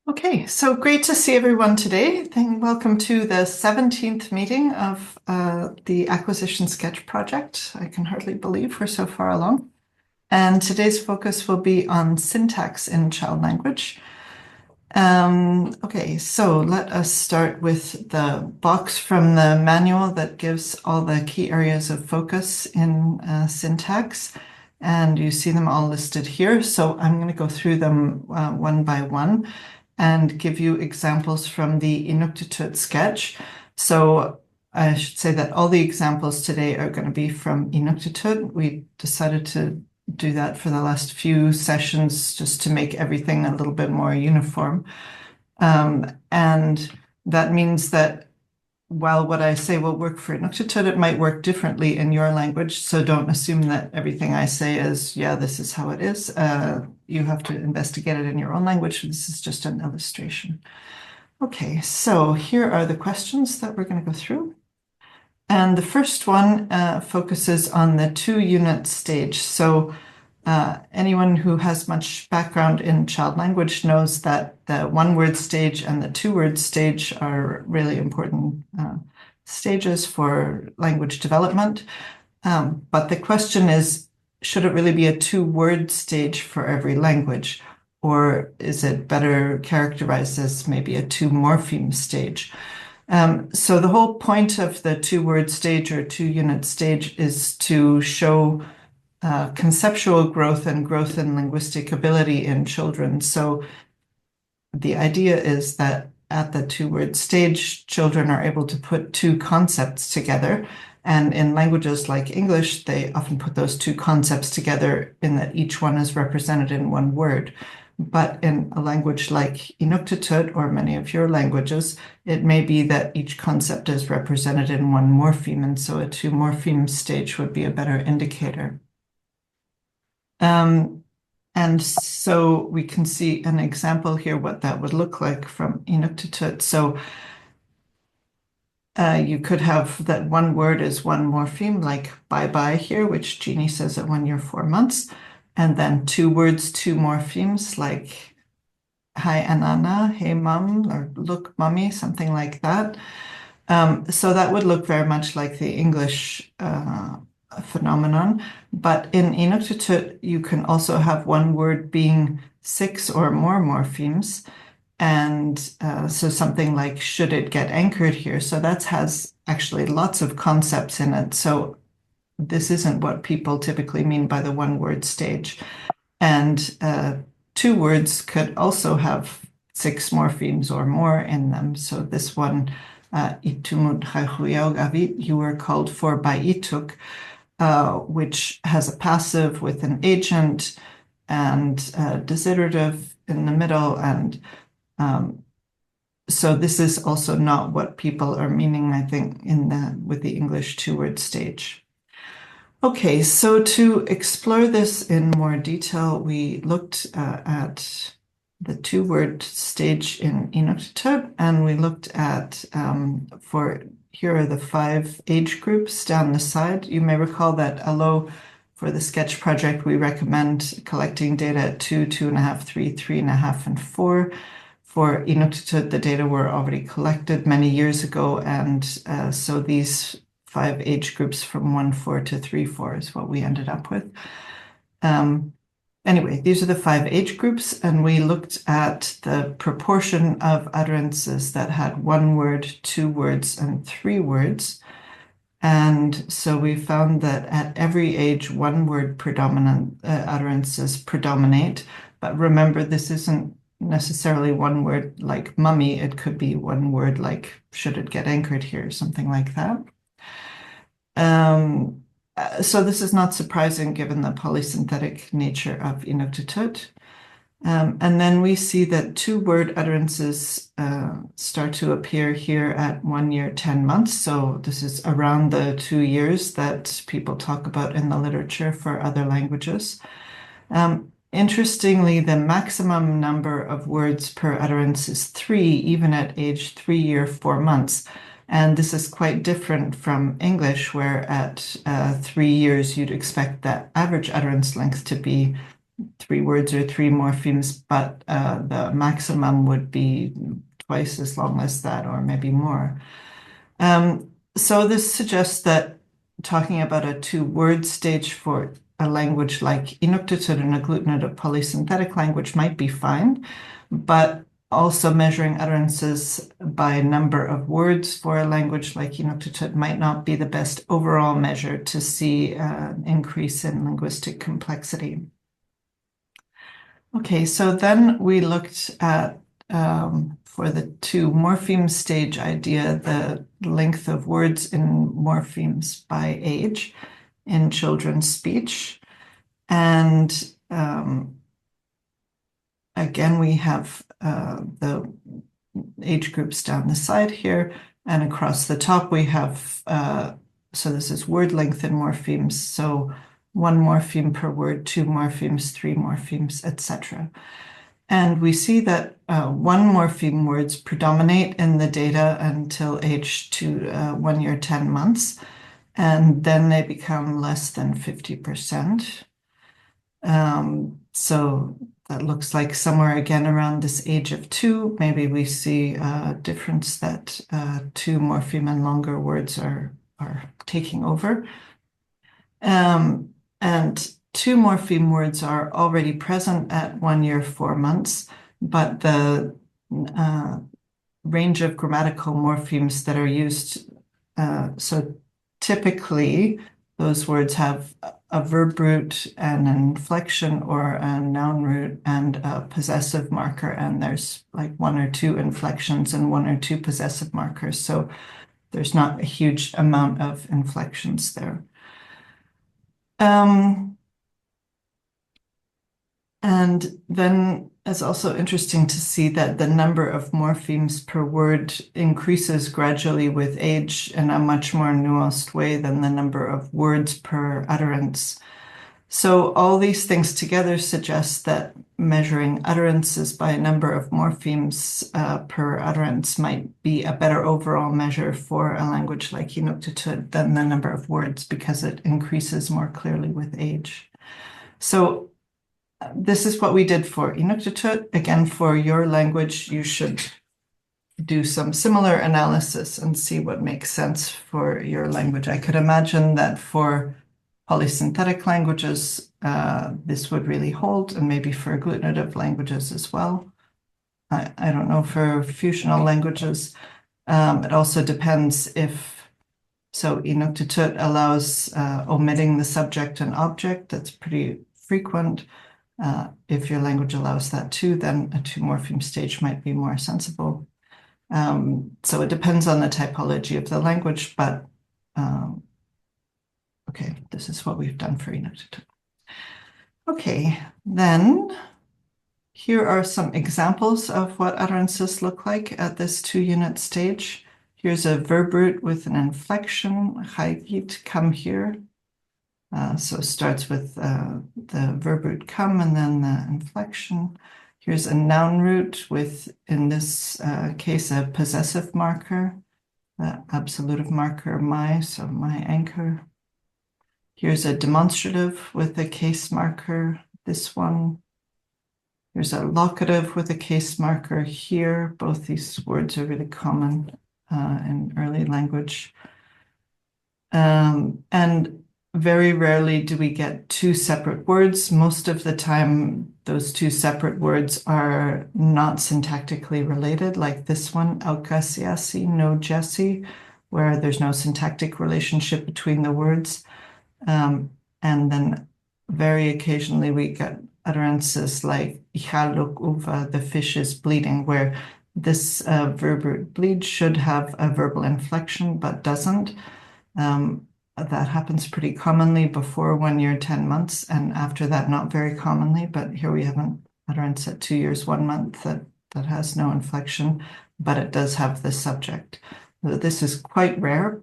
Okay, so great to see everyone today. Welcome to the 17th meeting of the Acquisition Sketch Project. I can hardly believe we're so far along. And today's focus will be on syntax in child language. Okay, so let us start with the box from the manual that gives all the key areas of focus in syntax. And you see them all listed here. So I'm going to go through them one by one and give you examples from the Inuktitut sketch. So I should say that all the examples today are going to be from Inuktitut. We decided to do that for the last few sessions just to make everything a little bit more uniform. And that means that while what I say will work for Inuktitut, it might work differently in your language. So don't assume that everything I say is, yeah, this is how it is. You have to investigate it in your own language. This is just an illustration. Okay, so here are the questions that we're going to go through. And the first one focuses on the 2-unit stage. So anyone who has much background in child language knows that the 1-word stage and the 2-word stage are really important stages for language development. But the question is, should it really be a 2-word stage for every language? Or is it better characterized as maybe a 2-morpheme stage? So the whole point of the 2-word stage or 2-unit stage is to show conceptual growth and growth in linguistic ability in children. So the idea is that at the 2-word stage, children are able to put 2 concepts together. And in languages like English, they often put those 2 concepts together in that each one is represented in 1 word. But in a language like Inuktitut or many of your languages, it may be that each concept is represented in 1 morpheme. And so a 2-morpheme stage would be a better indicator. And so we can see an example here what that would look like from Inuktitut. So you could have that 1 word is 1 morpheme, like bye-bye here, which Jeannie says at 1 year, 4 months. And then 2 words, 2 morphemes, like hi Anana, hey mom, or look mommy, something like that. So that would look very much like the English phenomenon. But in Inuktitut, you can also have 1 word being 6 or more morphemes. And so something like, should it get anchored here? So that has actually lots of concepts in it. So this isn't what people typically mean by the 1-word stage. And 2 words could also have 6 morphemes or more in them. So this one, itumut avit, you were called for by ituk, which has a passive with an agent and desiderative in the middle. And so this is also not what people are meaning, I think, with the English 2-word stage. Okay, so to explore this in more detail, we looked at the 2-word stage in Inuktitut, and we looked at, here are the 5 age groups down the side. You may recall that although for the sketch project, we recommend collecting data at 2, 2.5, 3, 3.5, and 4. For Inuktitut, the data were already collected many years ago, and so these 5 age groups from 1.4 to 3.4 is what we ended up with. Anyway, these are the 5 age groups, and we looked at the proportion of utterances that had 1 word, 2 words, and 3 words. And so we found that at every age, 1-word predominant utterances predominate. But remember, this isn't necessarily 1 word like mummy. It could be 1 word like, should it get anchored here, something like that. So this is not surprising given the polysynthetic nature of Inuktitut. And then we see that 2-word utterances start to appear here at 1 year, 10 months. So this is around the 2 years that people talk about in the literature for other languages. Interestingly, the maximum number of words per utterance is 3, even at age 3 year, 4 months. And this is quite different from English, where at 3 years, you'd expect that average utterance length to be 3 words or 3 morphemes, but the maximum would be twice as long as that, or maybe more. So this suggests that talking about a 2-word stage for a language like Inuktitut and agglutinative polysynthetic language might be fine, but also measuring utterances by number of words for a language like Inuktitut might not be the best overall measure to see an increase in linguistic complexity. Okay, so then we looked at, for the 2 morpheme stage idea, the length of words in morphemes by age in children's speech. And again, we have the age groups down the side here, and across the top we have, so this is word length in morphemes, so 1 morpheme per word, 2 morphemes, 3 morphemes, etc. And we see that 1 morpheme words predominate in the data until age 1 year, 10 months, and then they become less than 50%. So that looks like somewhere again around this age of 2, maybe we see a difference that 2 morpheme and longer words are taking over. And 2 morpheme words are already present at 1 year, 4 months, but the range of grammatical morphemes that are used, so typically those words have a verb root and an inflection or a noun root and a possessive marker, and there's like 1 or 2 inflections and 1 or 2 possessive markers, so there's not a huge amount of inflections there. And then it's also interesting to see that the number of morphemes per word increases gradually with age in a much more nuanced way than the number of words per utterance. So all these things together suggest that measuring utterances by a number of morphemes per utterance might be a better overall measure for a language like Inuktitut than the number of words, because it increases more clearly with age. So this is what we did for Inuktitut. Again, for your language, you should do some similar analysis and see what makes sense for your language. I could imagine that for polysynthetic languages, this would really hold, and maybe for agglutinative languages as well. I don't know for fusional languages. It also depends if, so Inuktitut allows omitting the subject and object. That's pretty frequent. If your language allows that too, then a 2 morpheme stage might be more sensible. So it depends on the typology of the language, but okay, this is what we've done for Inuktitut. Okay, then here are some examples of what utterances look like at this 2-unit stage. Here's a verb root with an inflection, haigit, come here. So it starts with the verb root come and then the inflection. Here's a noun root with, in this case, a possessive marker, the absolutive marker my, so my anchor. Here's a demonstrative with a case marker, this one. Here's a locative with a case marker here. Both these words are really common in early language. And very rarely do we get 2 separate words. Most of the time, those 2 separate words are not syntactically related, like this one, aukasiasi, no Jesse, where there's no syntactic relationship between the words. And then very occasionally we get utterances like ihaluk uva, the fish is bleeding, where this verb root bleed should have a verbal inflection, but doesn't. That happens pretty commonly before 1 year, 10 months, and after that, not very commonly. But here we have an utterance at 2 years, 1 month that has no inflection, but it does have the subject. This is quite rare,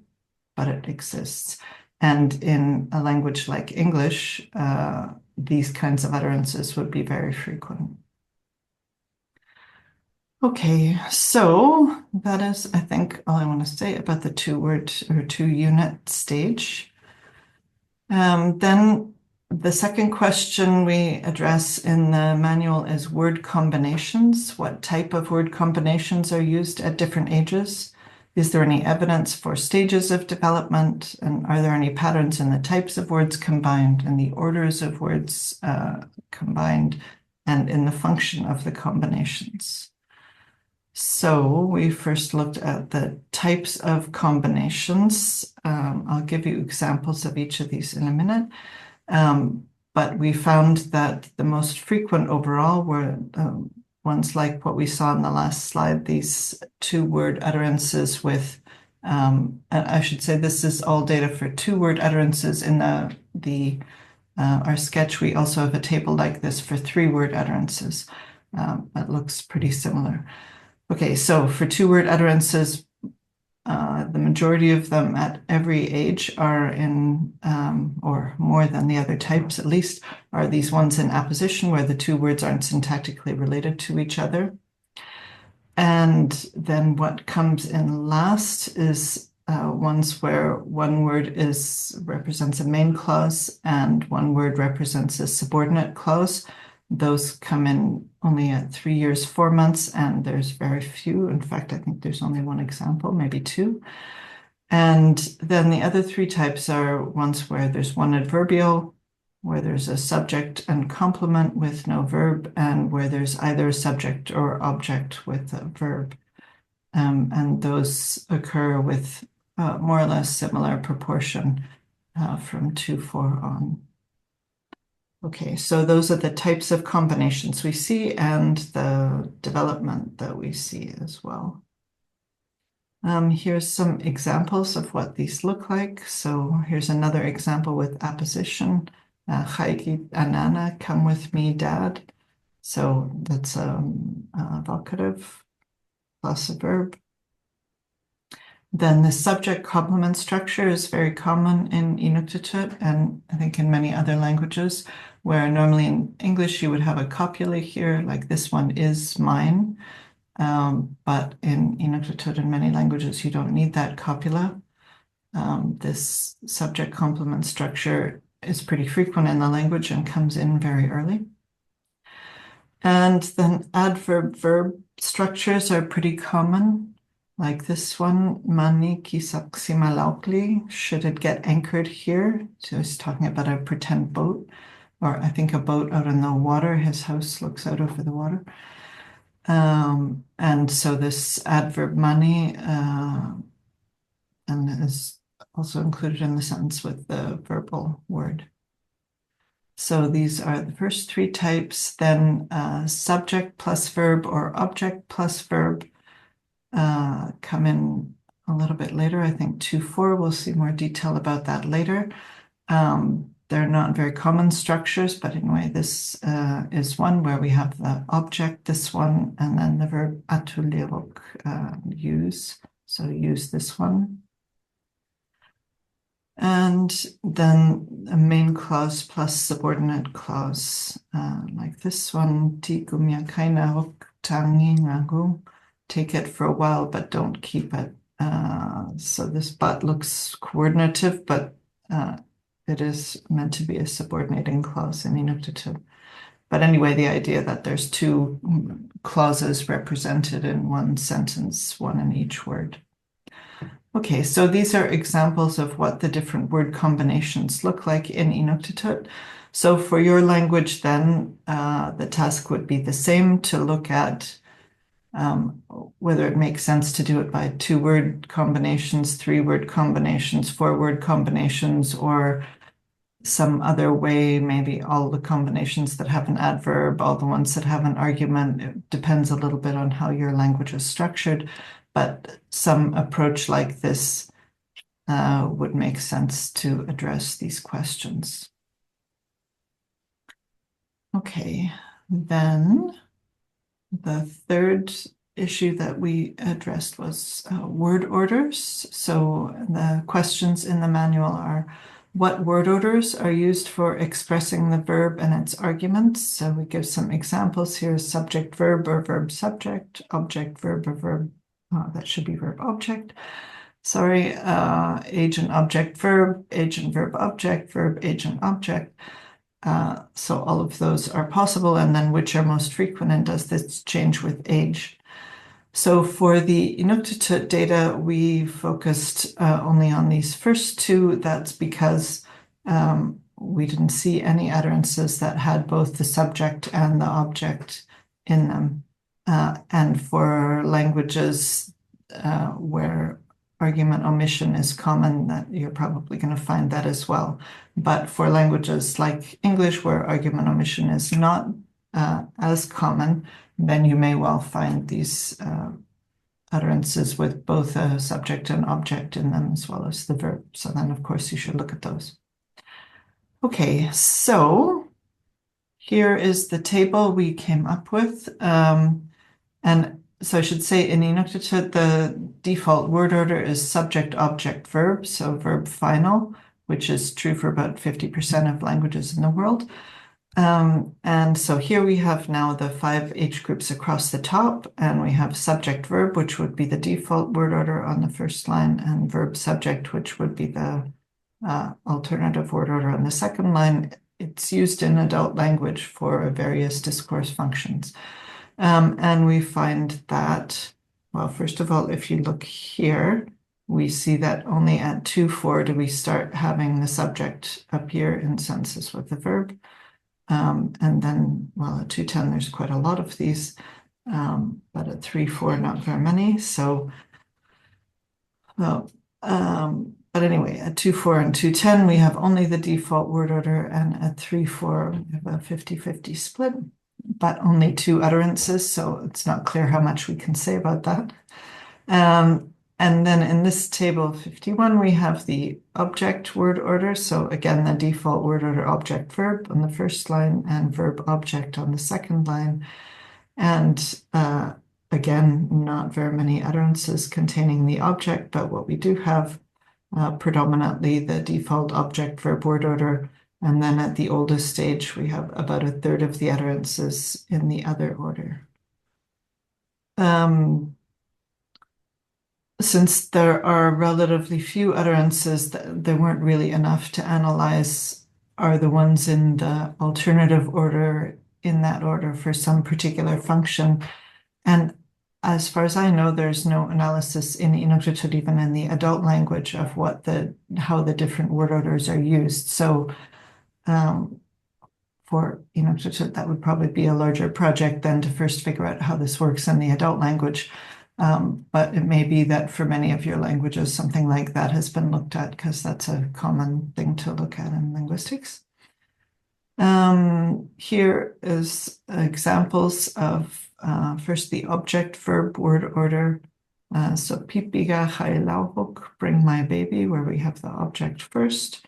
but it exists. And in a language like English, these kinds of utterances would be very frequent. Okay, so that is, I think, all I want to say about the 2-word or 2-unit stage. Then The second question we address in the manual is word combinations. What type of word combinations are used at different ages? Is there any evidence for stages of development? And are there any patterns in the types of words combined, in the orders of words combined, and in the function of the combinations? So we first looked at the types of combinations. I'll give you examples of each of these in a minute. But we found that the most frequent overall were ones like what we saw in the last slide, these two-word utterances with, I should say this is all data for two-word utterances. In our sketch, we also have a table like this for three-word utterances. That looks pretty similar. Okay, so for two-word utterances, the majority of them at every age are in, or more than the other types at least, are these ones in apposition where the two words aren't syntactically related to each other. And then what comes in last is ones where one word represents a main clause and one word represents a subordinate clause. Those come in only at 3 years, 4 months, and there's very few. In fact, I think there's only one example, maybe two. And then the other three types are ones where there's one adverbial, where there's a subject and complement with no verb, and where there's either a subject or object with a verb. And those occur with more or less similar proportion from 2-4 on. Okay, so those are the types of combinations we see and the development that we see as well. Here's some examples of what these look like. So here's another example with apposition. Chaigi Anana, come with me, Dad. So that's a vocative plus a verb. Then the subject complement structure is very common in Inuktitut and I think in many other languages, where normally in English you would have a copula here, like this one is mine. But in Inuktitut and many languages, you don't need that copula. This subject complement structure is pretty frequent in the language and comes in very early. And then adverb-verb structures are pretty common. Like this one, mani kisaksima laukli, should it get anchored here? So he's talking about a pretend boat, or I think a boat out in the water. His house looks out over the water. And so this adverb mani and is also included in the sentence with the verbal word. So these are the first three types. Then subject plus verb or object plus verb come in a little bit later. I think 2-4, we'll see more detail about that later. They're not very common structures, but anyway, this is one where we have the object, this one, and then the verb atuliruk, use. So use this one. And then a main clause plus subordinate clause, like this one, tigumya kaina huk tangi ngagu. Take it for a while, but don't keep it. So this but looks coordinative, but it is meant to be a subordinating clause in Inuktitut. But anyway, the idea that there's two clauses represented in one sentence, one in each word. Okay, so these are examples of what the different word combinations look like in Inuktitut. So for your language then, the task would be the same, to look at whether it makes sense to do it by 2-word combinations, 3-word combinations, 4-word combinations, or some other way, maybe all the combinations that have an adverb, all the ones that have an argument. It depends a little bit on how your language is structured, but some approach like this would make sense to address these questions. Okay, then the third issue that we addressed was word orders. So the questions in the manual are, what word orders are used for expressing the verb and its arguments? So we give some examples here: subject verb or verb subject, object verb or verb, that should be verb object. Sorry, agent object verb, agent verb object, verb agent object. So all of those are possible, and then which are most frequent, and does this change with age? So for the Inuktitut data, we focused only on these first two. That's because we didn't see any utterances that had both the subject and the object in them. And for languages where argument omission is common, that you're probably going to find that as well. But for languages like English, where argument omission is not as common, then you may well find these utterances with both a subject and object in them, as well as the verb. So then, of course, you should look at those. Okay, so here is the table we came up with. And so I should say in Inuktitut, the default word order is subject, object, verb, so verb final, which is true for about 50% of languages in the world. And so here we have now the 5 age groups across the top, and we have subject verb, which would be the default word order on the first line, and verb subject, which would be the alternative word order on the second line. It's used in adult language for various discourse functions. And we find that, well, first of all, if you look here, we see that only at 2-4 do we start having the subject appear in sentences with the verb. And then, well, at 2-10, there's quite a lot of these, but at 3-4, not very many. So, well, but anyway, at 2-4 and 2-10, we have only the default word order, and at 3-4, we have a 50-50 split, but only 2 utterances, so it's not clear how much we can say about that. And then in this table 51, we have the object word order. So again, the default word order object verb on the first line and verb object on the second line. And again, not very many utterances containing the object, but what we do have predominantly the default object verb word order. And then at the oldest stage, we have about 1/3 of the utterances in the other order. Since there are relatively few utterances, there weren't really enough to analyze are the ones in the alternative order in that order for some particular function. And as far as I know, there's no analysis in Inuktitut, even in the adult language, of how the different word orders are used. So for Inuktitut, that would probably be a larger project than to first figure out how this works in the adult language. But it may be that for many of your languages, something like that has been looked at, because that's a common thing to look at in linguistics. Here is examples of first the object verb word order. So pipiga chailaubuk, bring my baby, where we have the object first.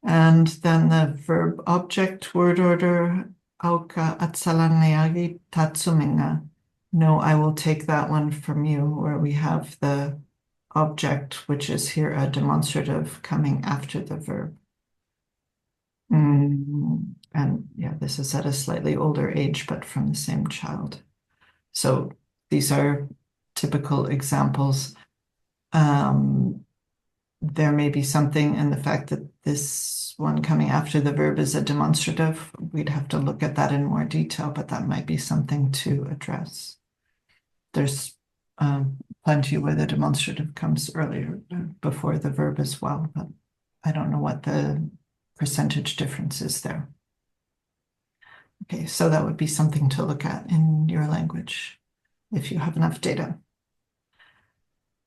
And then the verb object word order, auka atsalanneagi tatsuminga. No, I will take that one from you, where we have the object, which is here a demonstrative coming after the verb. And yeah, this is at a slightly older age, but from the same child. So these are typical examples. There may be something in the fact that this one coming after the verb is a demonstrative. We'd have to look at that in more detail, but that might be something to address. There's plenty where the demonstrative comes earlier, before the verb as well, but I don't know what the percentage difference is there. Okay, so that would be something to look at in your language if you have enough data.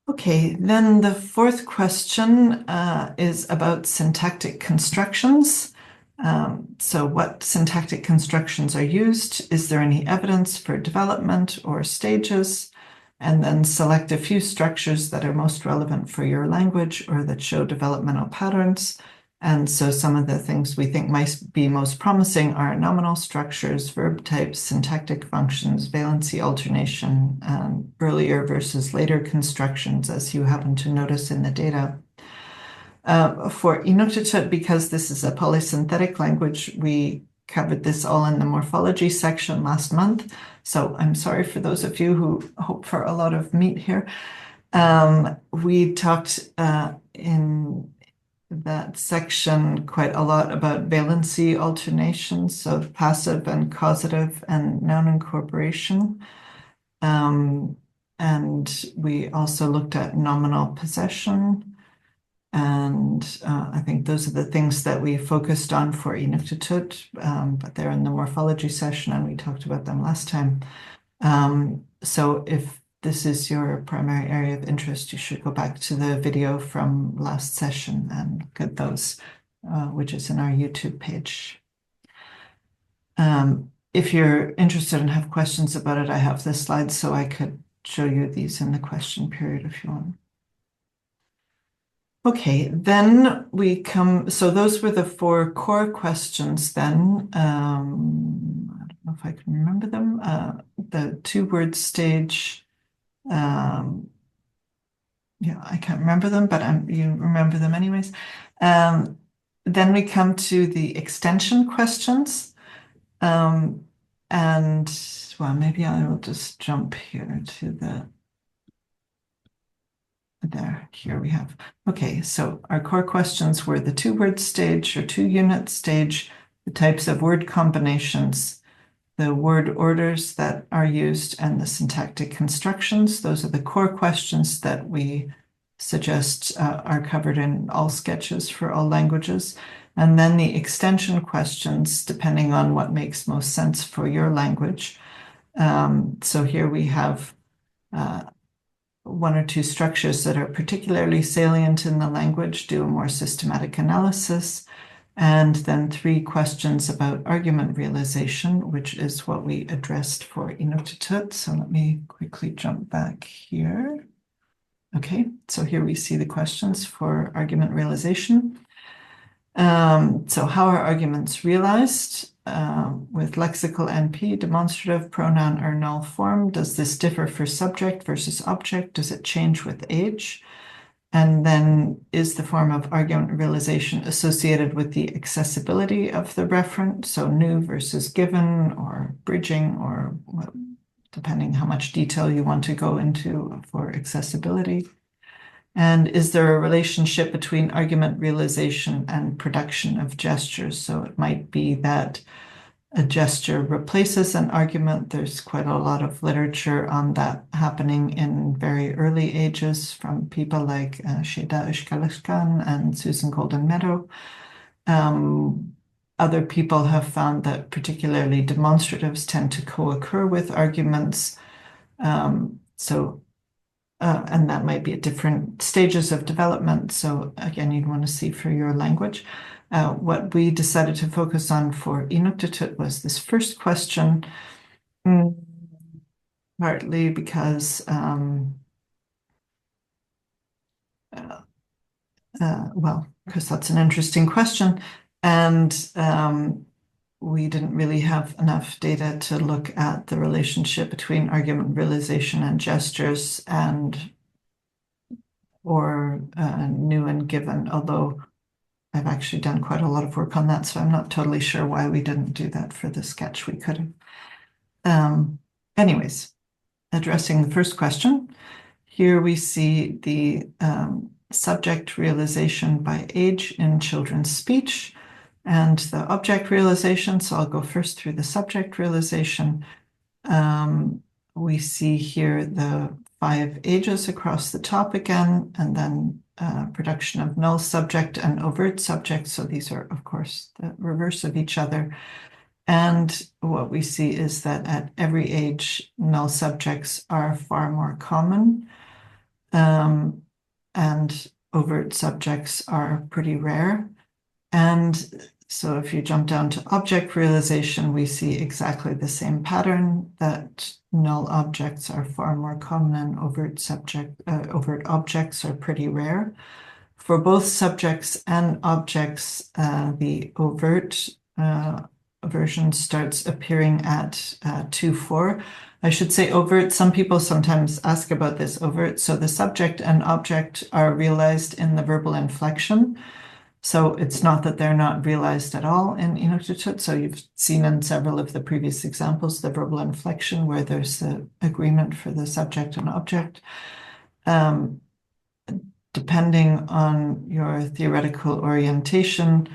Okay, then the fourth question is about syntactic constructions. So what syntactic constructions are used? Is there any evidence for development or stages? And then select a few structures that are most relevant for your language or that show developmental patterns. And so some of the things we think might be most promising are nominal structures, verb types, syntactic functions, valency alternation, earlier versus later constructions, as you happen to notice in the data. For Inuktitut, because this is a polysynthetic language, we covered this all in the morphology section last month. So I'm sorry for those of you who hope for a lot of meat here. We talked in that section quite a lot about valency alternations, so passive and causative and noun incorporation. And we also looked at nominal possession. And I think those are the things that we focused on for Inuktitut, but they're in the morphology session and we talked about them last time. So if this is your primary area of interest, you should go back to the video from last session and look at those, which is in our YouTube page. If you're interested and have questions about it, I have the slides so I could show you these in the question period if you want. Okay, then we come, so those were the 4 core questions then. I don't know if I can remember them. The 2-word stage, yeah, I can't remember them, but you remember them anyways. Then we come to the extension questions. And well, maybe I will just jump here to the there, here we have. Okay, so our core questions were the 2-word stage or 2-unit stage, the types of word combinations, the word orders that are used, and the syntactic constructions. Those are the core questions that we suggest are covered in all sketches for all languages. And then the extension questions, depending on what makes most sense for your language. So here we have 1 or 2 structures that are particularly salient in the language, do a more systematic analysis, and then 3 questions about argument realization, which is what we addressed for Inuktitut. So let me quickly jump back here. Okay, so here we see the questions for argument realization. So how are arguments realized? With lexical NP, demonstrative, pronoun, or null form, does this differ for subject versus object? Does it change with age? And then is the form of argument realization associated with the accessibility of the referent? So new versus given, or bridging, or depending how much detail you want to go into for accessibility. And is there a relationship between argument realization and production of gestures? So it might be that a gesture replaces an argument. There's quite a lot of literature on that happening in very early ages from people like Sheda Ishkalishkan and Susan Golden Meadow. Other people have found that particularly demonstratives tend to co-occur with arguments. And that might be at different stages of development. So again, you'd want to see for your language. What we decided to focus on for Inuktitut was this first question, partly because, well, because that's an interesting question. And we didn't really have enough data to look at the relationship between argument realization and gestures or new and given, although I've actually done quite a lot of work on that, so I'm not totally sure why we didn't do that for the sketch. We could have. Anyways, addressing the first question, here we see the subject realization by age in children's speech and the object realization. So I'll go first through the subject realization. We see here the 5 ages across the top again, and then production of null subject and overt subject. So these are, of course, the reverse of each other. And what we see is that at every age, null subjects are far more common, and overt subjects are pretty rare. And so if you jump down to object realization, we see exactly the same pattern, that null objects are far more common and overt objects are pretty rare. For both subjects and objects, the overt version starts appearing at 2-4. I should say overt. Some people sometimes ask about this overt. So the subject and object are realized in the verbal inflection. So it's not that they're not realized at all in Inuktitut. So you've seen in several of the previous examples, the verbal inflection where there's the agreement for the subject and object. depending on your theoretical orientation,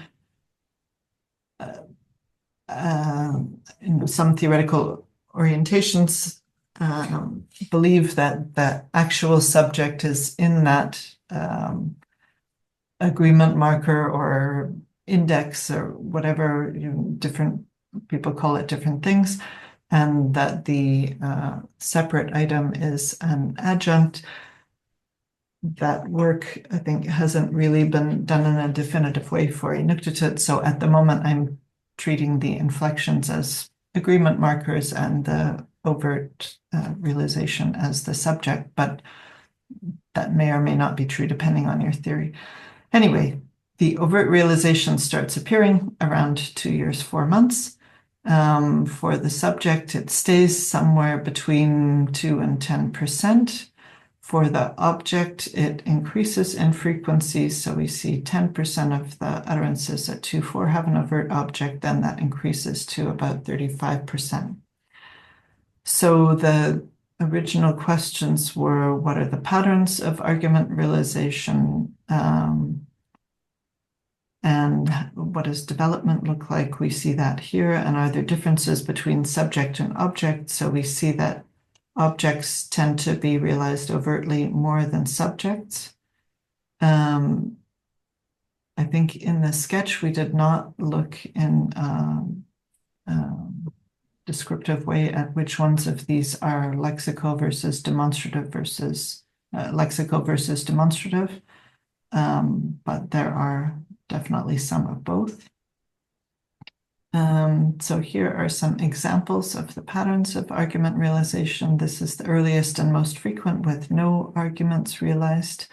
some theoretical orientations believe that the actual subject is in that agreement marker or index or whatever, different people call it different things, and that the separate item is an adjunct. That work, I think, hasn't really been done in a definitive way for Inuktitut. So at the moment, I'm treating the inflections as agreement markers and the overt realization as the subject, but that may or may not be true depending on your theory. Anyway, the overt realization starts appearing around 2 years, 4 months. For the subject, it stays somewhere between 2 and 10%. For the object, it increases in frequency. So we see 10% of the utterances at 2-4 have an overt object, then that increases to about 35%. So the original questions were, what are the patterns of argument realization? And what does development look like? We see that here. And are there differences between subject and object? So we see that objects tend to be realized overtly more than subjects. I think in the sketch, we did not look in descriptive way at which ones of these are lexical versus demonstrative versus demonstrative. But there are definitely some of both. So here are some examples of the patterns of argument realization. This is the earliest and most frequent with no arguments realized.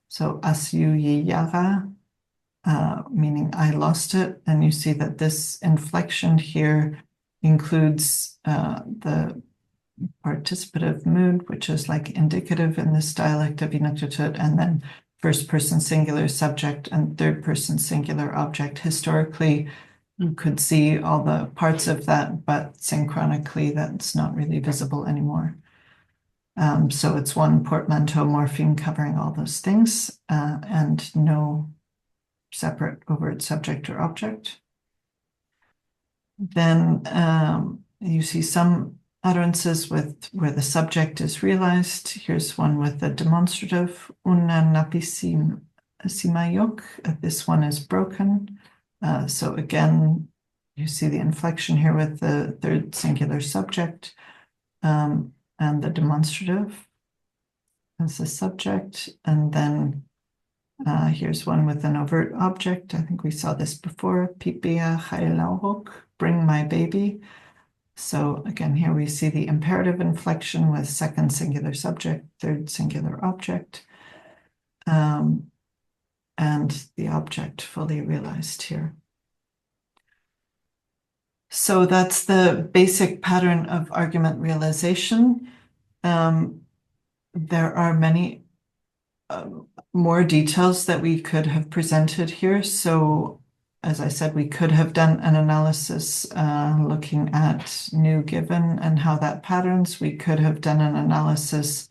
So asyu yi yara, meaning I lost it. And you see that this inflection here includes the participative mood, which is like indicative in this dialect of Inuktitut, and then first person singular subject and third person singular object. Historically, you could see all the parts of that, but synchronically, that's not really visible anymore. So it's one portmanteau morpheme covering all those things, and no separate overt subject or object. Then you see some utterances where the subject is realized. Here's one with the demonstrative, una napisim simayok. This one is broken. So again, you see the inflection here with the third singular subject and the demonstrative as the subject. And then here's one with an overt object. I think we saw this before. Pipia chaylaurok, bring my baby. So again, here we see the imperative inflection with second singular subject, third singular object, and the object fully realized here. So that's the basic pattern of argument realization. There are many more details that we could have presented here. So as I said, we could have done an analysis looking at new given and how that patterns. We could have done an analysis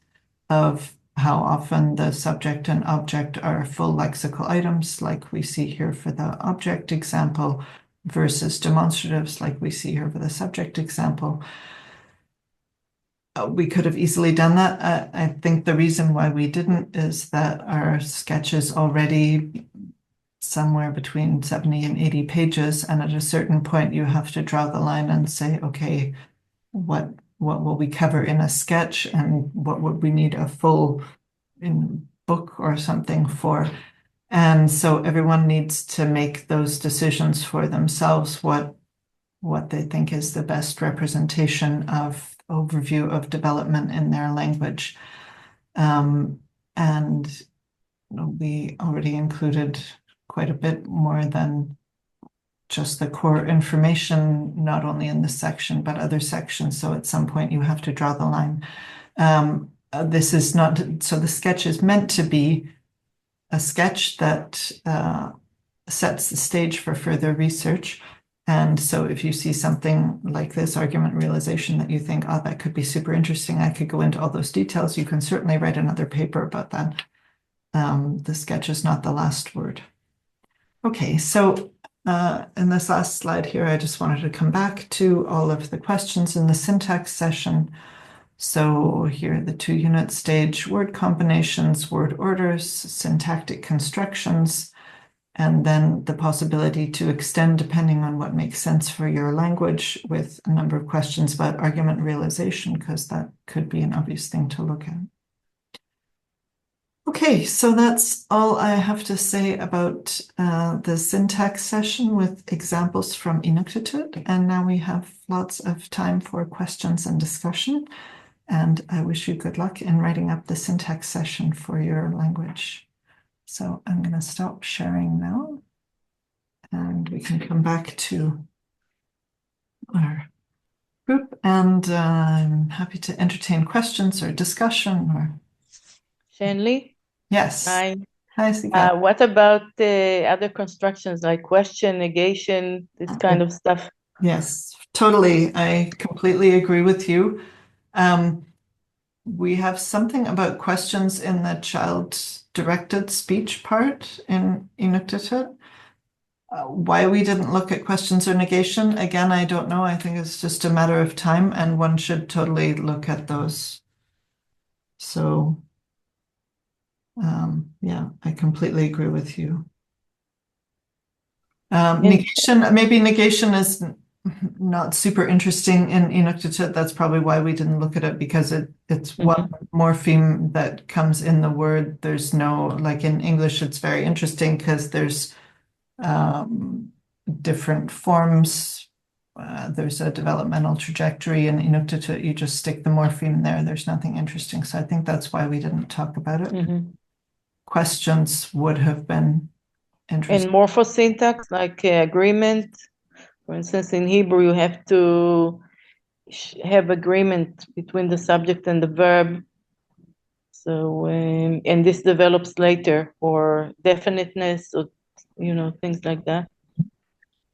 of how often the subject and object are full lexical items, like we see here for the object example, versus demonstratives, like we see here for the subject example. We could have easily done that. I think the reason why we didn't is that our sketch is already somewhere between 70 and 80 pages, and at a certain point you have to draw the line and say, okay, what will we cover in a sketch, and what would we need a full book or something for? And so everyone needs to make those decisions for themselves, what they think is the best representation of overview of development in their language. And we already included quite a bit more than just the core information, not only in this section, but other sections. So at some point you have to draw the line. This is not, so the sketch is meant to be a sketch that sets the stage for further research. And so if you see something like this argument realization that you think, oh, that could be super interesting, I could go into all those details, you can certainly write another paper about that. the sketch is not the last word. Okay, so in this last slide here, I just wanted to come back to all of the questions in the syntax session. So here are the 2-unit stage word combinations, word orders, syntactic constructions, and then the possibility to extend depending on what makes sense for your language with a number of questions about argument realization, because that could be an obvious thing to look at. Okay, so that's all I have to say about the syntax session with examples from Inuktitut. And now we have lots of time for questions and discussion. And I wish you good luck in writing up the syntax session for your language. So I'm going to stop sharing now, and we can come back to our group. And I'm happy to entertain questions or discussion or. Shanley? Yes. Hi. Hi, Sika. What about the other constructions like question, negation, this kind of stuff? Yes, totally. I completely agree with you. We have something about questions in the child-directed speech part in Inuktitut. Why we didn't look at questions or negation, again, I don't know. I think it's just a matter of time, and one should totally look at those. So, yeah, I completely agree with you. Maybe negation is not super interesting in Inuktitut. That's probably why we didn't look at it, because it's one morpheme that comes in the word. There's no, like in English, it's very interesting because there's different forms. There's a developmental trajectory. In Inuktitut, you just stick the morpheme there. There's nothing interesting. So I think that's why we didn't talk about it. Questions would have been interesting. And morphosyntax, like agreement. For instance, in Hebrew, you have to have agreement between the subject and the verb. So, and this develops later for definiteness or, things like that.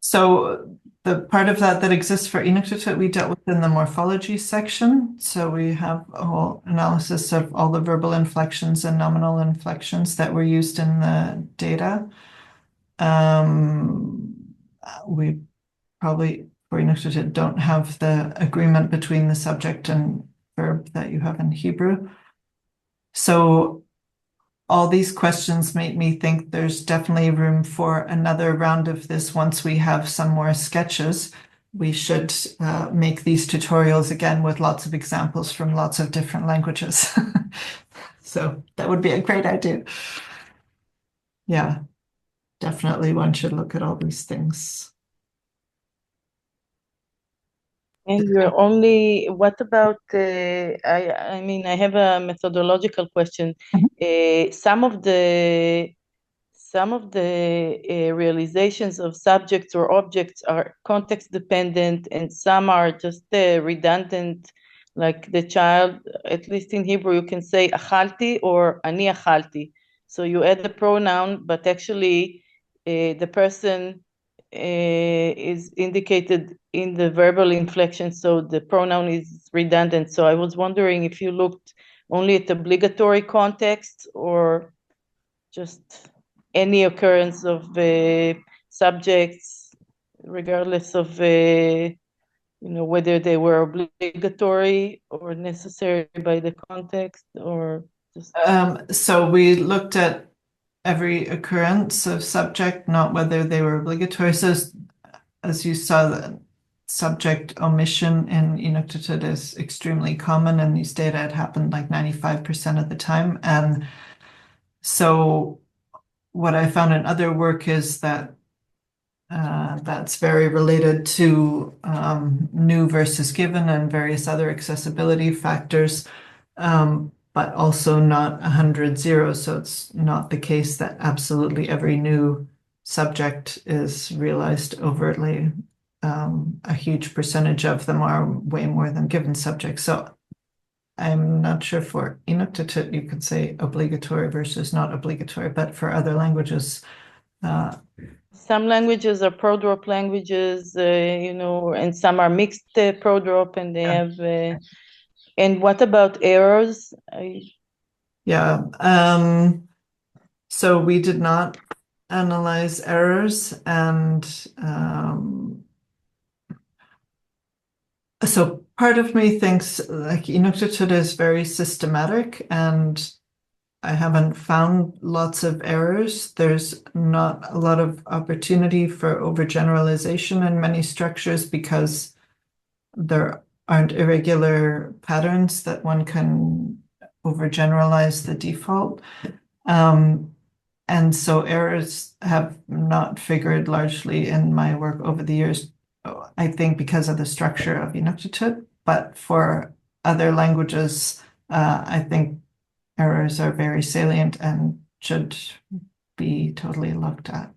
So the part of that exists for Inuktitut, we dealt with in the morphology section. So we have a whole analysis of all the verbal inflections and nominal inflections that were used in the data. We probably, for Inuktitut, don't have the agreement between the subject and verb that you have in Hebrew. So all these questions make me think there's definitely room for another round of this once we have some more sketches. We should make these tutorials again with lots of examples from lots of different languages. So that would be a great idea. Yeah, definitely one should look at all these things. And what about, I have a methodological question. Some of the realizations of subjects or objects are context dependent, and some are just redundant, like the child, at least in Hebrew, you can say achalti or ani achalti. So you add the pronoun, but actually the person is indicated in the verbal inflection, so the pronoun is redundant. So I was wondering if you looked only at obligatory context or just any occurrence of subjects, regardless of whether they were obligatory or necessary by the context, or just. So we looked at every occurrence of subject, not whether they were obligatory. So as you saw, the subject omission in Inuktitut is extremely common, and these data had happened like 95% of the time. And so what I found in other work is that that's very related to new versus given and various other accessibility factors, but also not 100-0. So it's not the case that absolutely every new subject is realized overtly. A huge percentage of them are way more than given subjects. So I'm not sure for Inuktitut you could say obligatory versus not obligatory, but for other languages, some languages are pro-drop languages, and some are mixed pro-drop, and they have. And what about errors? Yeah. So we did not analyze errors, and so part of me thinks like Inuktitut is very systematic, and I haven't found lots of errors. There's not a lot of opportunity for overgeneralization in many structures because there aren't irregular patterns that one can overgeneralize the default. And so errors have not figured largely in my work over the years, I think because of the structure of Inuktitut, but for other languages, I think errors are very salient and should be totally looked at.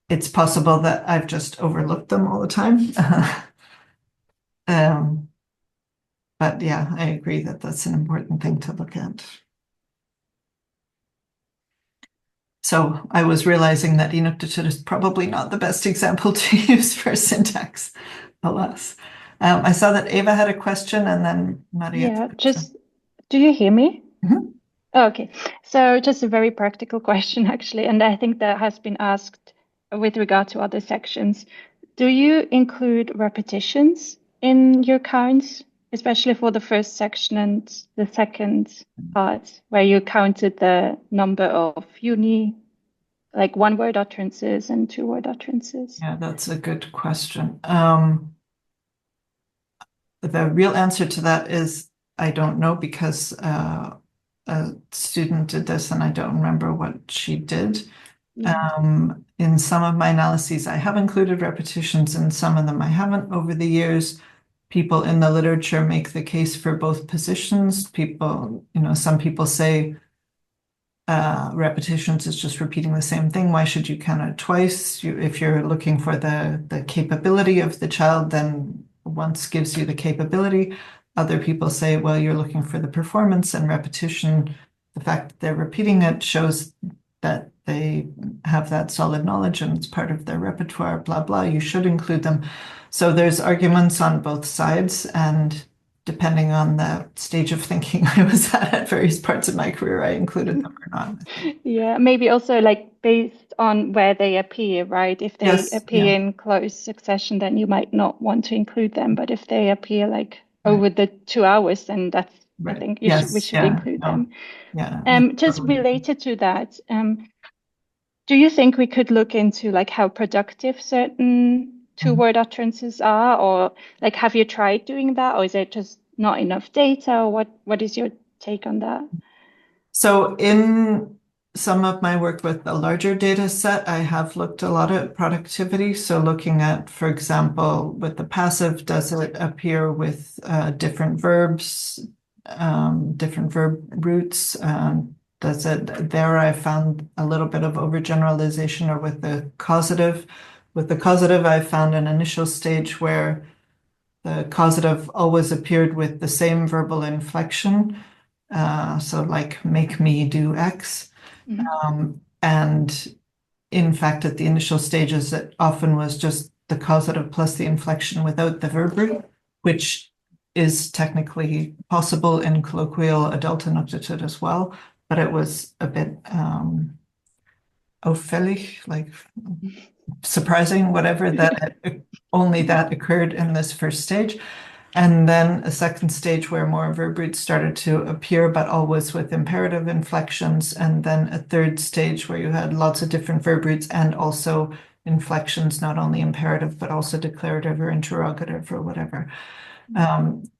It's possible that I've just overlooked them all the time. But yeah, I agree that that's an important thing to look at. So I was realizing that Inuktitut is probably not the best example to use for syntax, alas. I saw that Ava had a question, and then Maria. Yeah, do you hear me? Mhm. Oh, okay. So just a very practical question, actually, and I think that has been asked with regard to other sections. Do you include repetitions in your counts, especially for the first section and the second part, where you counted the number of like one-word utterances and two-word utterances? Yeah, that's a good question. The real answer to that is I don't know, because a student did this and I don't remember what she did. Yeah. In some of my analyses, I have included repetitions, and some of them I haven't over the years. People in the literature make the case for both positions. Some people say repetitions is just repeating the same thing. Why should you count it twice? If you're looking for the capability of the child, then once gives you the capability. Other people say, well, you're looking for the performance, and repetition, the fact that they're repeating it shows that they have that solid knowledge and it's part of their repertoire, blah, blah. You should include them. So there's arguments on both sides, and depending on the stage of thinking I was at various parts of my career, I included them or not. Yeah, maybe also like based on where they appear, right? If they Yes, appear yeah, in close succession, then you might not want to include them. But if they appear like right, over the 2 hours, then I right. think we Yes, should yeah, include no, them. yeah, I Just totally agree. related to that, do you think we could look into like how productive certain Mhm. two-word utterances are, or like have you tried doing that, or is it just not enough data? Or what is your take on that? So in some of my work with a larger data set, I have looked a lot at productivity. So looking at, for example, with the passive, does it appear with different verbs, different verb roots? Does it there? I found a little bit of overgeneralization, or with the causative. With the causative, I found an initial stage where the causative always appeared with the same verbal inflection. So like make me do X. Mhm. And in fact, at the initial stages, it often was just the causative plus the inflection without the verb root, which is technically possible in colloquial adult enunctative as well, but it was a bit auffällig, like surprising, whatever, that only that occurred in this first stage. And then a second stage where more verb roots started to appear, but always with imperative inflections. And then a third stage where you had lots of different verb roots and also inflections, not only imperative, but also declarative or interrogative or whatever.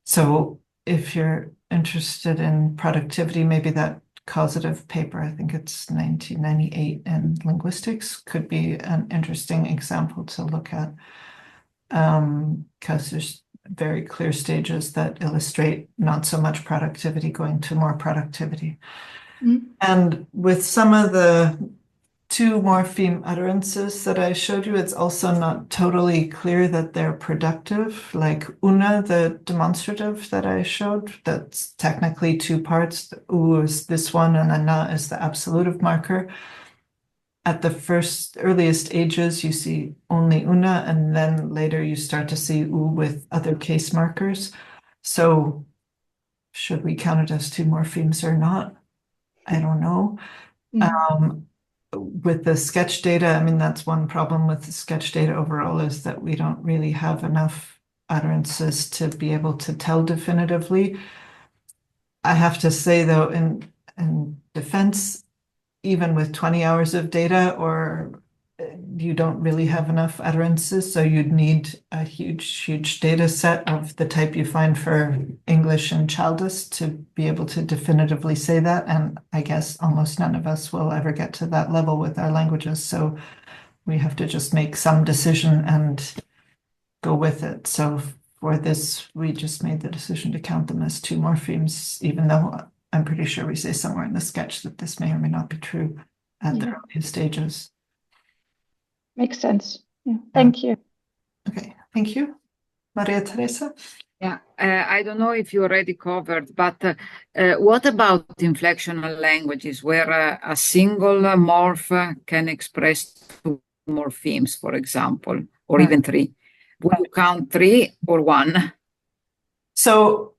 So if you're interested in productivity, maybe that causative paper, I think it's 1998 in linguistics, could be an interesting example to look at, because there's very clear stages that illustrate not so much productivity going to more productivity. Mhm. And with some of the two morpheme utterances that I showed you, it's also not totally clear that they're productive. Like una, the demonstrative that I showed, that's technically two parts. The u is this one, and the na is the absolutive marker. At the earliest ages, you see only una, and then later you start to see u with other case markers. So should we count it as two morphemes or not? I don't know. With the sketch data, I mean, that's one problem with the sketch data overall is that we don't really have enough utterances to be able to tell definitively. I have to say, though, in defense, even with 20 hours of data, or you don't really have enough utterances, so you'd need a huge data set of the type you find for English and Chaldus to be able to definitively say that. And I guess almost none of us will ever get to that level with our languages. So we have to just make some decision and go with it. So for this, we just made the decision to count them as 2 morphemes, even though I'm pretty sure we say somewhere in the sketch that this may or may not be true at the earliest stages. Makes sense. Yeah. Thank you. Okay, thank you. Maria Teresa? Yeah, I don't know if you already covered, but what about inflectional languages where a single morph can express 2 morphemes, for example, or even 3? Would you count 3 or 1? So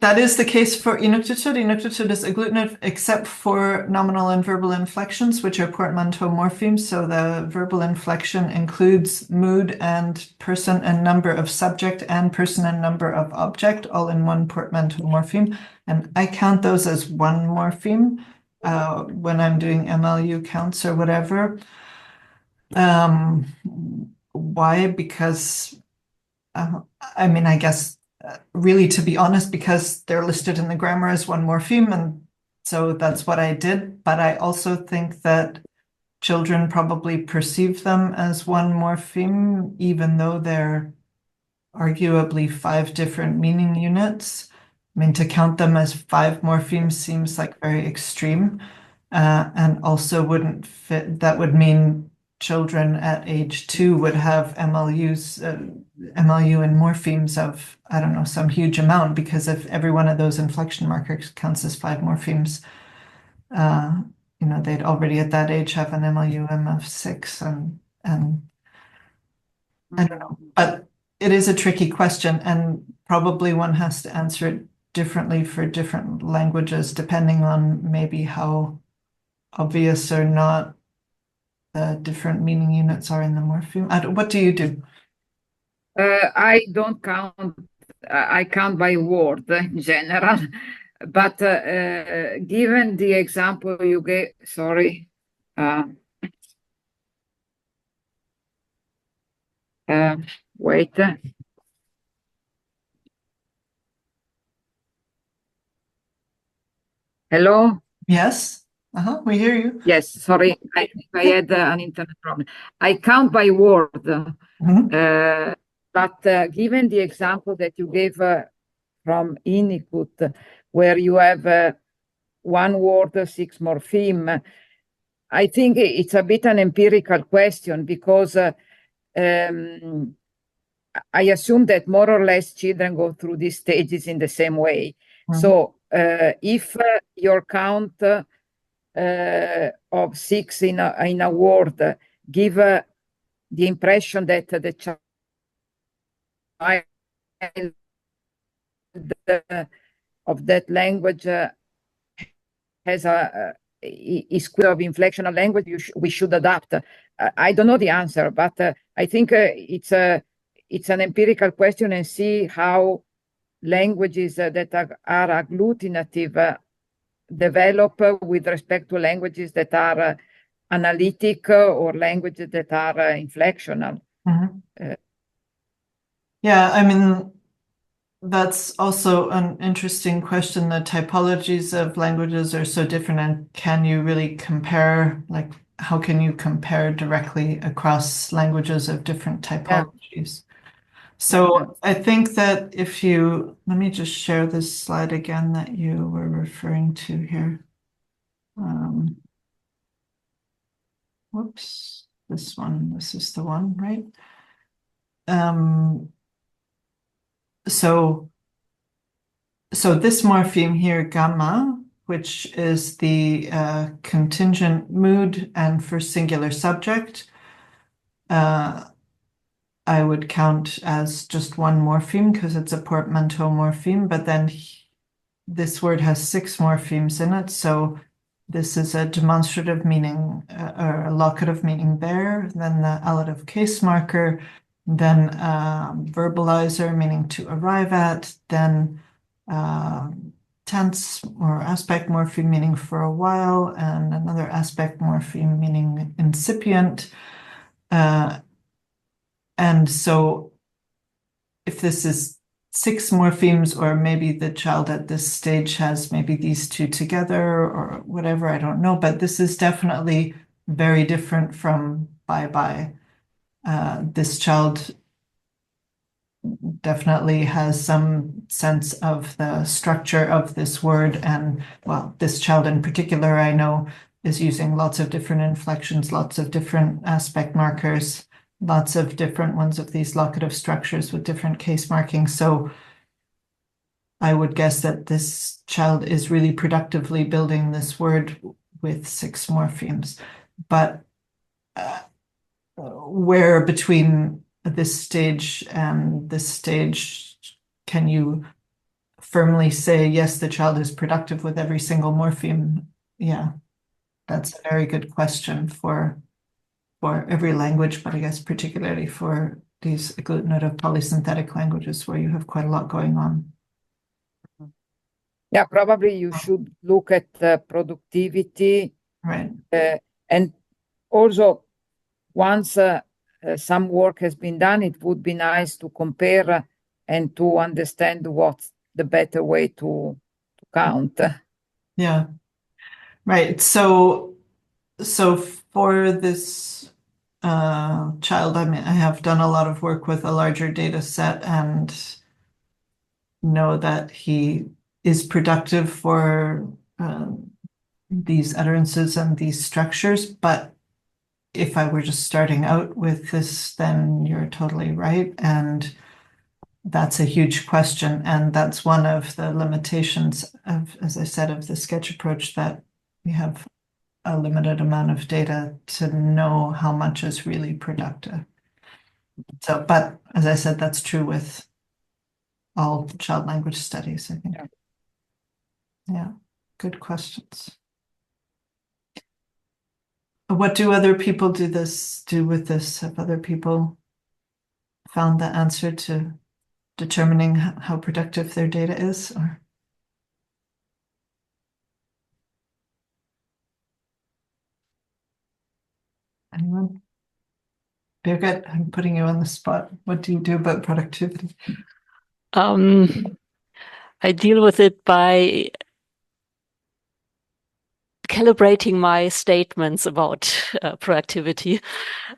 that is the case for Inuktitut. Inuktitut is agglutinative except for nominal and verbal inflections, which are portmanteau morphemes. So the verbal inflection includes mood and person and number of subject and person and number of object, all in one portmanteau morpheme. And I count those as 1 morpheme when I'm doing MLU counts or whatever. Why? Because, I mean, I guess really, to be honest, because they're listed in the grammar as 1 morpheme, and so that's what I did. But I also think that children probably perceive them as 1 morpheme, even though they're arguably 5 different meaning units. I mean, to count them as 5 morphemes seems like very extreme, and also wouldn't fit. That would mean children at age 2 would have MLU and morphemes of, I don't know, some huge amount, because if every one of those inflection markers counts as 5 morphemes, they'd already at that age have an MLUM of 6, and I don't know. But it is a tricky question, and probably one has to answer it differently for different languages, depending on maybe how obvious or not the different meaning units are in the morpheme. What do you do? I don't count. I count by word in general. But given the example you gave, sorry. Wait. Hello? Yes. We hear you. Yes, sorry, I had an internet problem. I count by word, but given the example that you gave from Inuktitut, where you have 1 word, 6 morpheme, I think it's a bit an empirical question, because I assume that more or less children go through these stages in the same way. So if your count of 6 in a word give the impression that the child of that language has is clear of inflectional language, we should adapt. I don't know the answer, but I think it's an empirical question, and see how languages that are agglutinative develop with respect to languages that are analytic or languages that are inflectional. Yeah, I mean, that's also an interesting question. The typologies of languages are so different, and can you really compare, like, how can you compare directly across languages of different typologies? So I think that let me just share this slide again that you were referring to here. Whoops, this is the one, right? So this morpheme here, gamma, which is the contingent mood and first singular subject, I would count as just 1 morpheme because it's a portmanteau morpheme, but then this word has 6 morphemes in it. So this is a demonstrative meaning or a locative meaning there, then the allative case marker, then verbalizer meaning to arrive at, then tense or aspect morpheme meaning for a while, and another aspect morpheme meaning incipient. And so if this is 6 morphemes, or maybe the child at this stage has maybe these two together or whatever, I don't know, but this is definitely very different from bye-bye. This child definitely has some sense of the structure of this word, and well, this child in particular, I know, is using lots of different inflections, lots of different aspect markers, lots of different ones of these locative structures with different case markings. So I would guess that this child is really productively building this word with 6 morphemes. But where between this stage and this stage can you firmly say, yes, the child is productive with every single morpheme? Yeah, that's a very good question for every language, but I guess particularly for these agglutinative polysynthetic languages where you have quite a lot going on. Yeah, probably you should look at productivity. Right. And also, once some work has been done, it would be nice to compare and to understand what's the better way to count. Yeah. Right. So for this child, I mean, I have done a lot of work with a larger data set and know that he is productive for these utterances and these structures. But if I were just starting out with this, then you're totally right. And that's a huge question. And that's one of the limitations of, as I said, of the sketch approach, that we have a limited amount of data to know how much is really productive. So, but as I said, that's true with all child language studies, I think. Yeah, good questions. What do other people do with this? Have other people found the answer to determining how productive their data is? Or anyone? Birgit, I'm putting you on the spot. What do you do about productivity? I deal with it by calibrating my statements about productivity.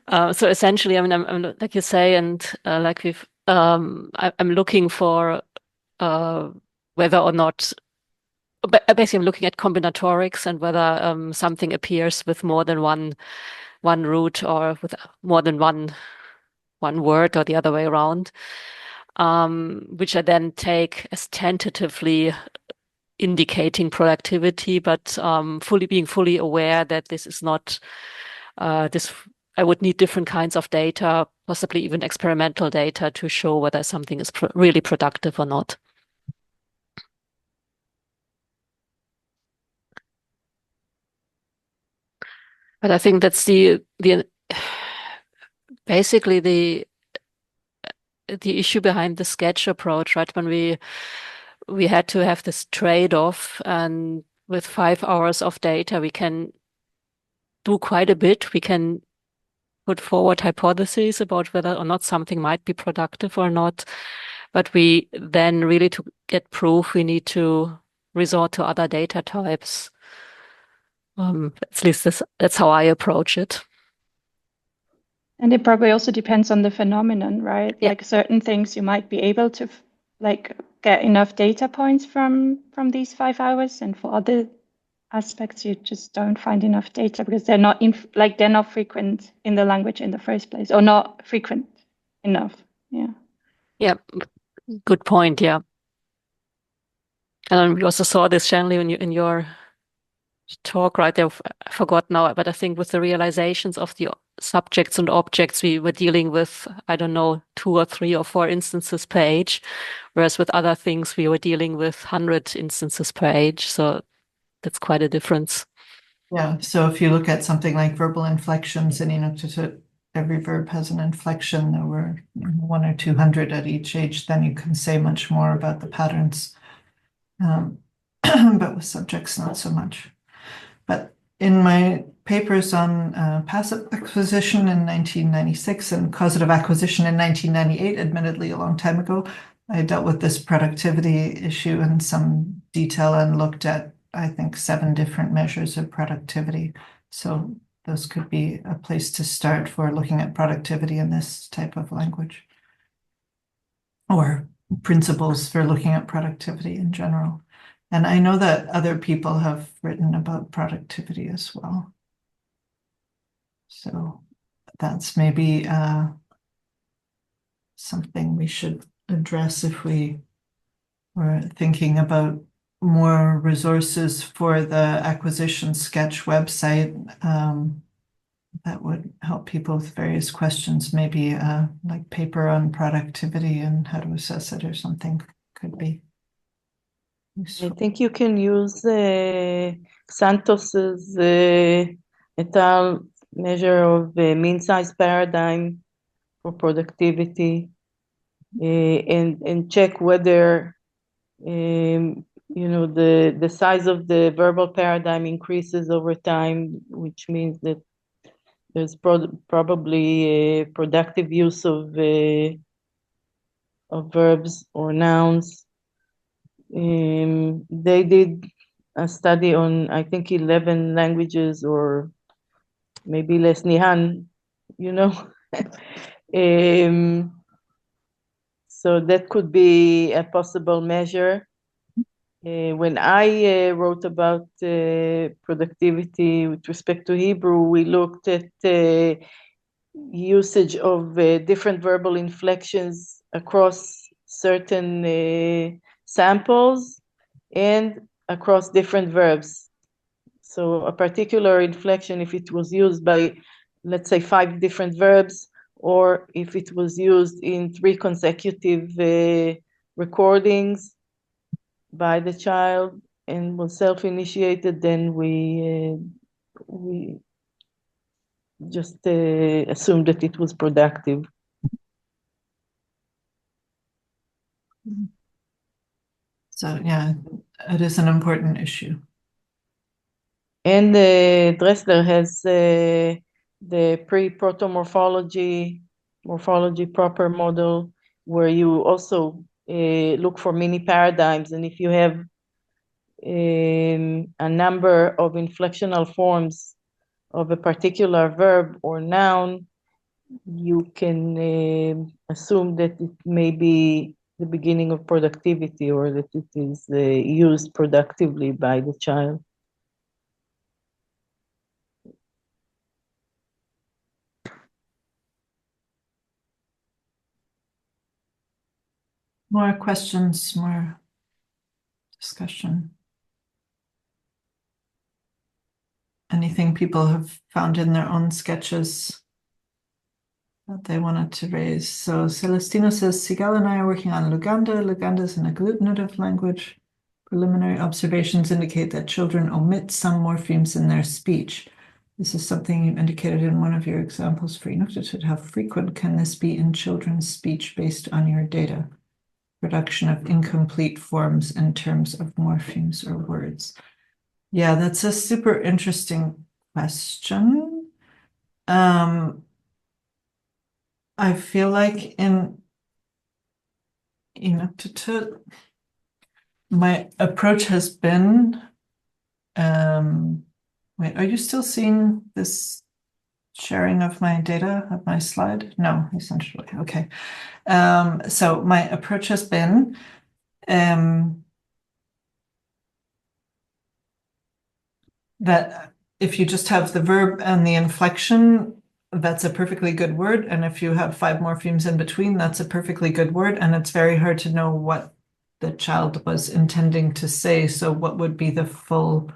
So essentially, I mean, I'm like you say, and like I'm looking for whether or not. Basically, I'm looking at combinatorics and whether something appears with more than one root, or with more than one word, or the other way around, which I then take as tentatively indicating productivity, but being fully aware that this is not this. I would need different kinds of data, possibly even experimental data, to show whether something is really productive or not. But I think that's basically the issue behind the sketch approach, right? When we had to have this trade-off, and with 5 hours of data, we can do quite a bit. We can put forward hypotheses about whether or not something might be productive or not. But we then really, to get proof, we need to resort to other data types. At least that's how I approach it. And it probably also depends on the phenomenon, right? Yeah. Like certain things you might be able to like get enough data points from these 5 hours, and for other aspects you just don't find enough data because they're not they're not frequent in the language in the first place, or not frequent enough. Yeah, Good point. Yeah. And we also saw this generally in your talk right there. I forgot now, but I think with the realizations of the subjects and objects, we were dealing with, I don't know, 2 or 3 or 4 instances per age, whereas with other things we were dealing with 100 instances per age. So that's quite a difference. Yeah, so if you look at something like verbal inflections in Inuktitut, every verb has an inflection. There were 100 or 200 at each age, then you can say much more about the patterns. But with subjects, not so much. But in my papers on passive acquisition in 1996 and causative acquisition in 1998, admittedly a long time ago, I dealt with this productivity issue in some detail and looked at, I think, 7 different measures of productivity. So those could be a place to start for looking at productivity in this type of language, or principles for looking at productivity in general. And I know that other people have written about productivity as well. So that's maybe something we should address if we were thinking about more resources for the Acquisition Sketch website. That would help people with various questions, maybe like paper on productivity and how to assess it or something could be useful. I think you can use Santos's et al. Measure of mean size paradigm for productivity, and check whether the size of the verbal paradigm increases over time, which means that there's probably a productive use of verbs or nouns. They did a study on, I think, 11 languages, or maybe less, Nihan, so that could be a possible measure. When I wrote about productivity with respect to Hebrew, we looked at usage of different verbal inflections across certain samples and across different verbs. So a particular inflection, if it was used by, let's say, 5 different verbs, or if it was used in 3 consecutive recordings by the child and was self-initiated, then we just assumed that it was productive. So yeah, it is an important issue. And Dressler has the pre-proto-morphology proper model, where you also look for mini paradigms, and if you have a number of inflectional forms of a particular verb or noun, you can assume that it may be the beginning of productivity, or that it is used productively by the child. More questions, more discussion. Anything people have found in their own sketches that they wanted to raise? So Celestino says, Sigal and I are working on Luganda. Luganda is an agglutinative language. Preliminary observations indicate that children omit some morphemes in their speech. This is something you indicated in one of your examples for Inuktitut. How frequent can this be in children's speech based on your data? Production of incomplete forms in terms of morphemes or words. Yeah, that's a super interesting question. I feel like in Inuktitut, my approach has been, wait, are you still seeing this sharing of my data, of my slide? No, essentially, okay. So my approach has been that if you just have the verb and the inflection, that's a perfectly good word. And if you have 5 morphemes in between, that's a perfectly good word. And it's very hard to know what the child was intending to say. So what would be the full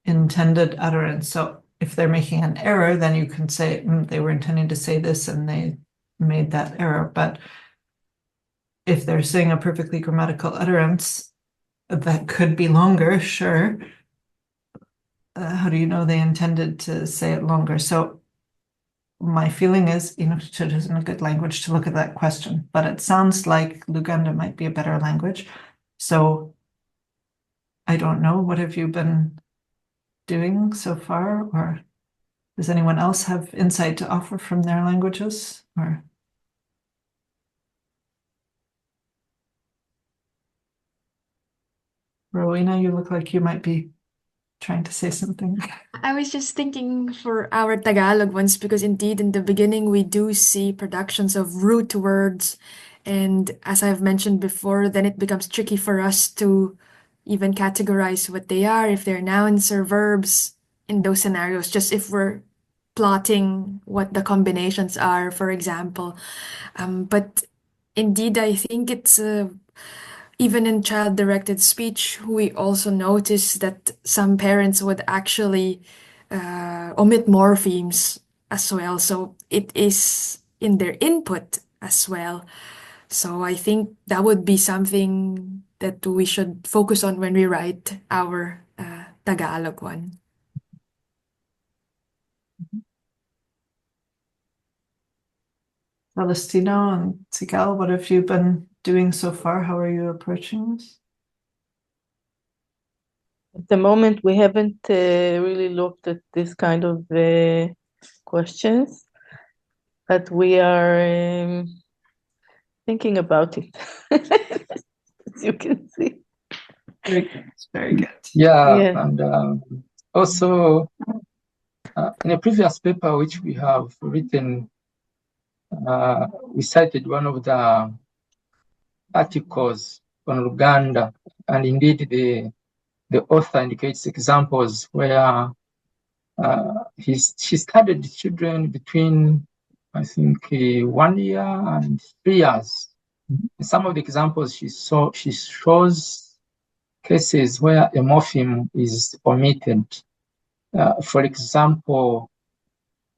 intended utterance? So if they're making an error, then you can say they were intending to say this and they made that error. But if they're saying a perfectly grammatical utterance, that could be longer, sure. how do you know they intended to say it longer? So my feeling is Inuktitut isn't a good language to look at that question, but it sounds like Luganda might be a better language. So I don't know. What have you been doing so far? Or does anyone else have insight to offer from their languages? Or Rowena, you look like you might be trying to say something. I was just thinking for our Tagalog ones, because indeed in the beginning we do see productions of root words. And as I've mentioned before, then it becomes tricky for us to even categorize what they are, if they're nouns or verbs in those scenarios, just if we're plotting what the combinations are, for example. But indeed, I think it's even in child-directed speech, we also notice that some parents would actually omit morphemes as well. So it is in their input as well. So I think that would be something that we should focus on when we write our Tagalog one. Celestino and Sigal, what have you been doing so far? How are you approaching this? At the moment, we haven't really looked at this kind of questions, but we are thinking about it, as you can see. Very good. Very good. Yeah, Yeah. and also in a previous paper which we have written, we cited one of the articles on Uganda, and indeed the author indicates examples where she studied children between, I think, 1 year and 3 years. In some of the examples she shows cases where a morpheme is omitted. For example,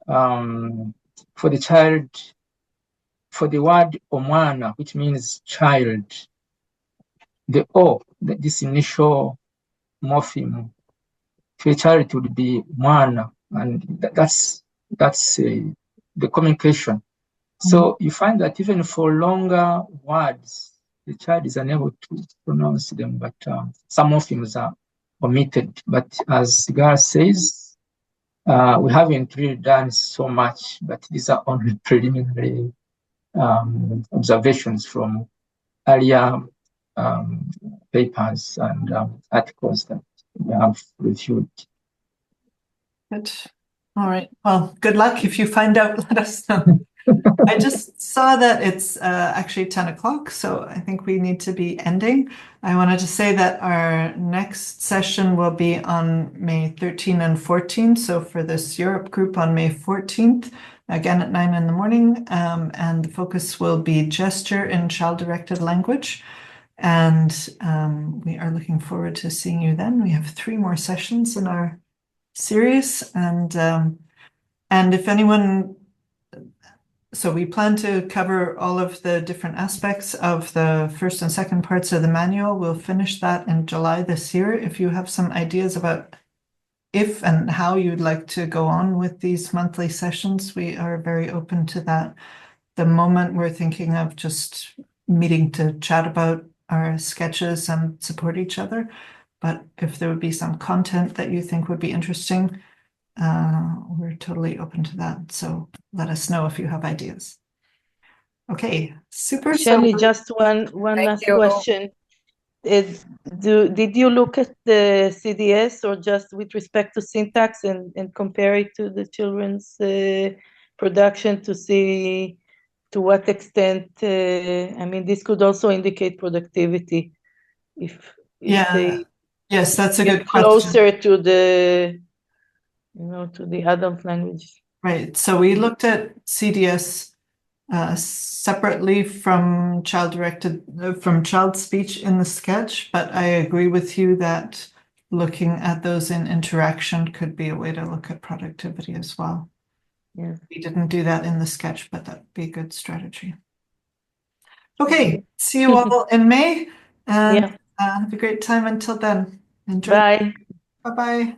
for the child, for the word omwana, which means child, the O, this initial morpheme, for a child it would be mwana, and that's the communication. So you find that even for longer words, the child is unable to pronounce them, but some morphemes are omitted. But as Sigar says, we haven't really done so much, but these are only preliminary observations from earlier papers and articles that we have reviewed. Good. All right. Well, good luck. If you find out, let us know. I just saw that it's actually 10 o'clock, so I think we need to be ending. I wanted to say that our next session will be on May 13 and 14. So for this Europe group on May 14th, again at 9 in the morning. And the focus will be gesture in child-directed language. And we are looking forward to seeing you then. We have 3 more sessions in our series. And if anyone... So we plan to cover all of the different aspects of the first and second parts of the manual. We'll finish that in July this year. If you have some ideas about if and how you'd like to go on with these monthly sessions, we are very open to that. The moment we're thinking of just meeting to chat about our sketches and support each other. But if there would be some content that you think would be interesting, we're totally open to that. So let us know if you have ideas. Okay, super. Shelley, just one last question. Did you look at the CDS or just with respect to syntax and compare it to the children's production to see to what extent, I mean, this could also indicate productivity if they yes, that's a good closer question. to the, to the adult language. Right. So we looked at CDS separately from child speech in the sketch, but I agree with you that looking at those in interaction could be a way to look at productivity as well. Yeah. We didn't do that in the sketch, but that'd be a good strategy. Okay, see you all in May, and have a great time until then. Enjoy. Bye. Bye-bye.